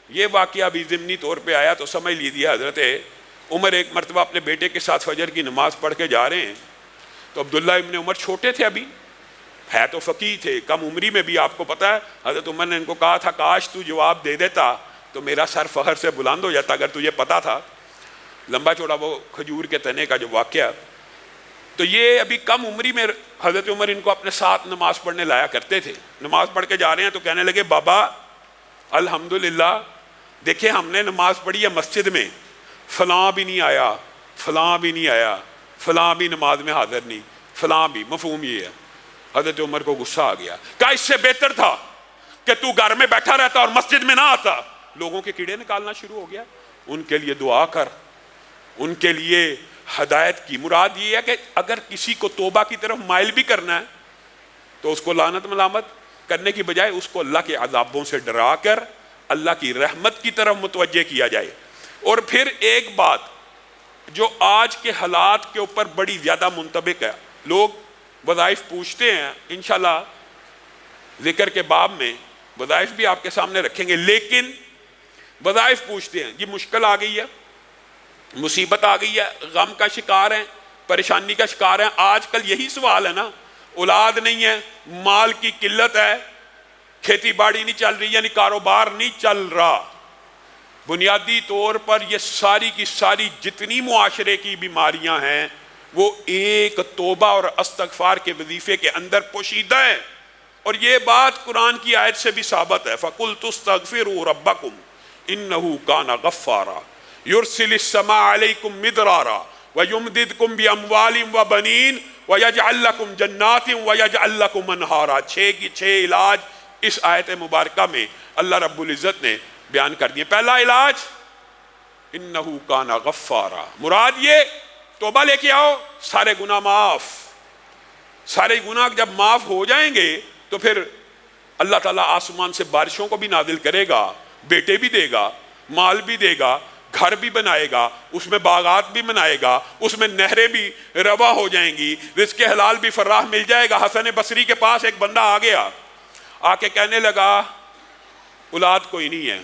یہ واقعہ بھی ضمنی طور پہ آیا تو سمجھ لیجیے حضرت عمر ایک مرتبہ اپنے بیٹے کے ساتھ فجر کی نماز پڑھ کے جا رہے ہیں، تو عبداللہ ابن عمر چھوٹے تھے، ابھی ہے تو فقیہ تھے، کم عمری میں بھی، آپ کو پتہ ہے حضرت عمر نے ان کو کہا تھا کاش تو جواب دے دیتا تو میرا سر فخر سے بلند ہو جاتا اگر تجھے پتا تھا، لمبا چوڑا وہ کھجور کے تنے کا جو واقعہ۔ تو یہ ابھی کم عمری میں حضرت عمر ان کو اپنے ساتھ نماز پڑھنے لایا کرتے تھے۔ نماز پڑھ کے جا رہے ہیں تو کہنے لگے بابا الحمدللہ دیکھیں ہم نے نماز پڑھی ہے مسجد میں، فلاں بھی نہیں آیا، فلاں بھی نہیں آیا، فلاں بھی نماز میں حاضر نہیں، فلاں بھی، مفہوم یہ ہے۔ حضرت عمر کو غصہ آ گیا، کہا اس سے بہتر تھا کہ تو گھر میں بیٹھا رہتا اور مسجد میں نہ آتا۔ لوگوں کے کیڑے نکالنا شروع ہو گیا۔ ان کے لیے دعا کر، ان کے لیے ہدایت کی۔ مراد یہ ہے کہ اگر کسی کو توبہ کی طرف مائل بھی کرنا ہے تو اس کو لعنت ملامت کرنے کی بجائے اس کو اللہ کے عذابوں سے ڈرا کر اللہ کی رحمت کی طرف متوجہ کیا جائے۔ اور پھر ایک بات جو آج کے حالات کے اوپر بڑی زیادہ منطبق ہے، لوگ وظائف پوچھتے ہیں، انشاءاللہ ذکر کے باب میں وظائف بھی آپ کے سامنے رکھیں گے، لیکن وظائف پوچھتے ہیں یہ مشکل آ گئی ہے، مصیبت آ گئی ہے، غم کا شکار ہیں، پریشانی کا شکار ہیں۔ آج کل یہی سوال ہے نا، اولاد نہیں ہے، مال کی قلت ہے، کھیتی باڑی نہیں چل رہی، یعنی کاروبار نہیں چل رہا۔ بنیادی طور پر یہ ساری کی ساری جتنی معاشرے کی بیماریاں ہیں وہ ایک توبہ اور استغفار کے وظیفے کے اندر پوشیدہ ہے۔ اور یہ بات قرآن کی آیت سے بھی ثابت ہے، فَقُلْتُ اسْتَغْفِرُوا رَبَّكُمْ إِنَّهُ كَانَ غَفَّارًا يُرْسِلِ السَّمَاءَ عَلَيْكُمْ مِدْرَارًا وَيُمْدِدْكُمْ بِأَمْوَالٍ وَبَنِينَ وَيَجْعَلْ لَكُمْ جَنَّاتٍ وَيَجْعَلْ لَكُمْ أَنْهَارًا۔ چھ کی چھ علاج اس آیت مبارکہ میں اللہ رب العزت نے بیان کر دیے۔ پہلا علاج انہو کان غفارا، مراد یہ توبہ لے کے آؤ، سارے گناہ معاف۔ سارے گناہ جب معاف ہو جائیں گے تو پھر اللہ تعالیٰ آسمان سے بارشوں کو بھی نازل کرے گا، بیٹے بھی دے گا، مال بھی دے گا، گھر بھی بنائے گا، اس میں باغات بھی بنائے گا، اس میں نہریں بھی روا ہو جائیں گی، رزق حلال بھی فراہ مل جائے گا۔ حسن بصری کے پاس ایک بندہ آ گیا، آ کے کہنے لگا اولاد کوئی نہیں ہے۔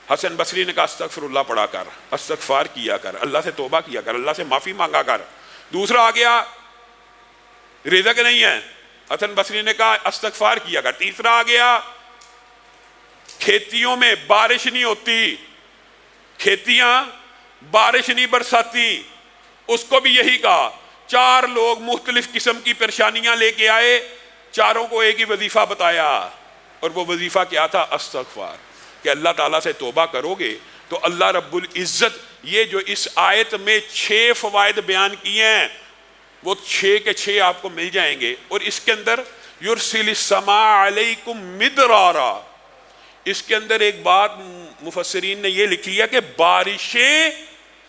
حسن بصری نے کہا استغفر اللہ پڑھا کر، استغفار کیا کر، اللہ سے توبہ کیا کر، اللہ سے معافی مانگا کر۔ دوسرا آ گیا رزق نہیں ہے، حسن بصری نے کہا استغفار کیا کر۔ تیسرا آ گیا کھیتیوں میں بارش نہیں ہوتی، کھیتیاں بارش نہیں برساتی، اس کو بھی یہی کہا۔ چار لوگ مختلف قسم کی پریشانیاں لے کے آئے، چاروں کو ایک ہی وظیفہ بتایا، اور وہ وظیفہ کیا تھا؟ استغفار، کہ اللہ تعالیٰ سے توبہ کرو گے تو اللہ رب العزت یہ جو اس آیت میں 6 فوائد بیان کیے ہیں وہ 6 کے 6 آپ کو مل جائیں گے۔ اور اس کے اندر یرسل السماء علیکم مدرارا، اس کے اندر ایک بات مفسرین نے یہ لکھی ہے کہ بارشیں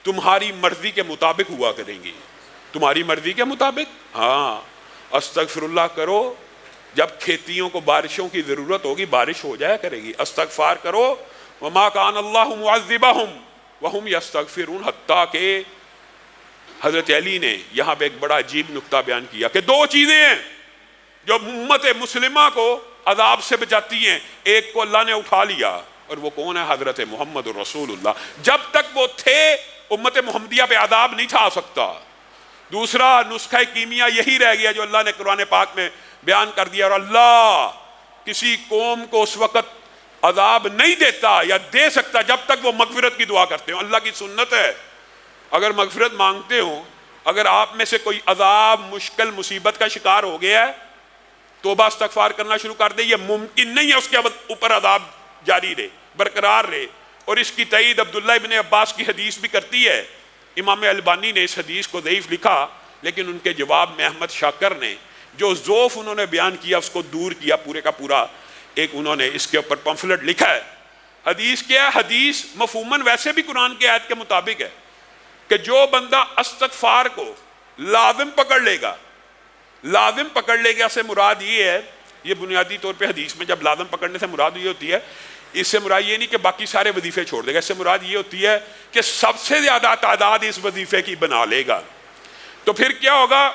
تمہاری مرضی کے مطابق ہوا کریں گی۔ تمہاری مرضی کے مطابق؟ ہاں، استغفر اللہ کرو، جب کھیتیوں کو بارشوں کی ضرورت ہوگی بارش ہو جایا کرے گی۔ استغفار کرو، وما کان اللہ معذبہم وہم یستغفرون، حتیٰ کہ حضرت علی نے یہاں پہ ایک بڑا عجیب نکتہ بیان کیا کہ 2 چیزیں ہیں جو امت مسلمہ کو عذاب سے بچاتی ہیں، ایک کو اللہ نے اٹھا لیا، اور وہ کون ہے؟ حضرت محمد رسول اللہ۔ جب تک وہ تھے امت محمدیہ پہ عذاب نہیں تھا آ سکتا۔ دوسرا نسخہ کیمیا یہی رہ گیا جو اللہ نے قرآن پاک میں بیان کر دیا، اور اللہ کسی قوم کو اس وقت عذاب نہیں دیتا یا دے سکتا جب تک وہ مغفرت کی دعا کرتے ہوں۔ اللہ کی سنت ہے، اگر مغفرت مانگتے ہوں، اگر آپ میں سے کوئی عذاب مشکل مصیبت کا شکار ہو گیا ہے، توبہ استغفار کرنا شروع کر دے۔ یہ ممکن نہیں ہے اس کے اوپر عذاب جاری رہے، برقرار رہے۔ اور اس کی تائید عبداللہ ابن عباس کی حدیث بھی کرتی ہے۔ امام البانی نے اس حدیث کو ضعیف لکھا، لیکن ان کے جواب میں احمد شاکر نے جو ضعف انہوں نے بیان کیا اس کو دور کیا، پورے کا پورا ایک انہوں نے اس کے اوپر پمفلٹ لکھا ہے۔ حدیث کیا ہے؟ حدیث مفہوماً ویسے بھی قرآن کی آیت کے مطابق ہے کہ جو بندہ استغفار کو لازم پکڑ لے گا، لازم پکڑ لے گا سے مراد یہ ہے، یہ بنیادی طور پہ حدیث میں جب لازم پکڑنے سے مراد یہ ہوتی ہے، اس سے مراد یہ نہیں کہ باقی سارے وظیفے چھوڑ دے گا، اس سے مراد یہ ہوتی ہے کہ سب سے زیادہ تعداد اس وظیفے کی بنا لے گا۔ تو پھر کیا ہوگا؟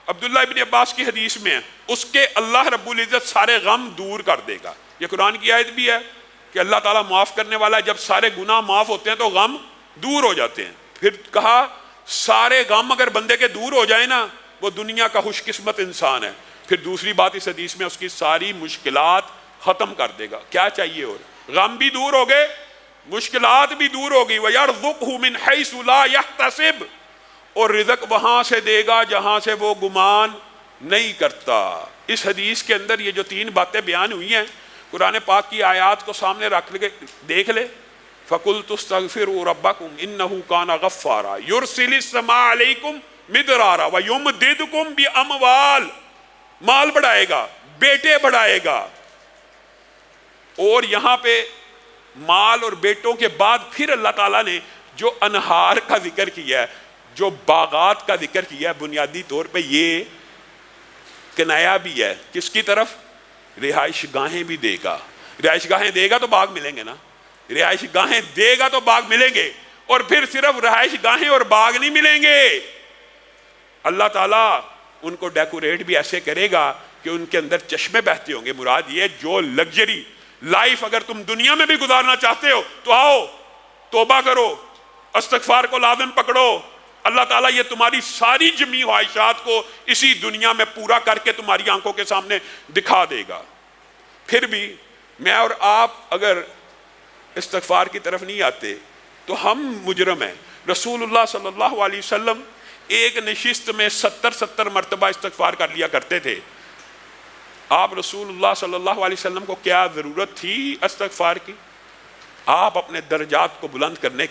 عبداللہ ابن عباس کی حدیث میں اس کے اللہ رب العزت سارے غم دور کر دے گا۔ یہ قرآن کی آیت بھی ہے، کہ اللہ تعالیٰ معاف کرنے والا ہے، جب سارے گناہ معاف ہوتے ہیں تو غم دور ہو جاتے ہیں۔ پھر کہا سارے غم اگر بندے کے دور ہو جائیں نا، وہ دنیا کا خوش قسمت انسان ہے۔ پھر دوسری بات اس حدیث میں، اس کی ساری مشکلات ختم کر دے گا۔ کیا چاہیے؟ اور غم بھی دور ہو گئے، مشکلات بھی دور ہو گئی، وَيَرْزُقْهُ مِنْ حَيْثُ لَا يَحْتَسِبُ، اور رزق وہاں سے دے گا جہاں سے وہ گمان نہیں کرتا۔ اس حدیث کے اندر یہ جو 3 باتیں بیان ہوئی ہیں، قرآن پاک کی آیات کو سامنے رکھ کے دیکھ لے۔ فَقُلْتُ اسْتَغْفِرُوا رَبَّكُمْ إِنَّهُ كَانَ غَفَّارًا يُرْسِلِ السَّمَاءَ عَلَيْكُمْ مِدْرَارًا وَيُمْدِدْكُمْ بِأَمْوَالٍ، مال بڑھائے گا، بیٹے بڑھائے گا۔ اور یہاں پہ مال اور بیٹوں کے بعد پھر اللہ تعالیٰ نے جو انہار کا ذکر کیا ہے، جو باغات کا ذکر کیا ہے، بنیادی طور پہ یہ کنایا بھی ہے کس کی طرف؟ رہائش گاہیں بھی دے گا۔ رہائش گاہیں دے گا تو باغ ملیں گے نا، رہائش گاہیں دے گا تو باغ ملیں گے۔ اور پھر صرف رہائش گاہیں اور باغ نہیں ملیں گے، اللہ تعالیٰ ان کو ڈیکوریٹ بھی ایسے کرے گا کہ ان کے اندر چشمے بہتے ہوں گے۔ مراد یہ جو لگژری لائف اگر تم دنیا میں بھی گزارنا چاہتے ہو تو آؤ، توبہ کرو، استغفار کو لازم پکڑو، اللہ تعالیٰ یہ تمہاری ساری جمی خواہشات کو اسی دنیا میں پورا کر کے تمہاری آنکھوں کے سامنے دکھا دے گا۔ پھر بھی میں اور آپ اگر استغفار کی طرف نہیں آتے تو ہم مجرم ہیں۔ رسول اللہ صلی اللہ علیہ وسلم ایک نشست میں 70 مرتبہ استغفار کر لیا کرتے تھے۔ آپ رسول اللہ صلی اللہ علیہ وسلم کو کیا ضرورت تھی استغفار کی؟ آپ اپنے درجات کو بلند کرنے کے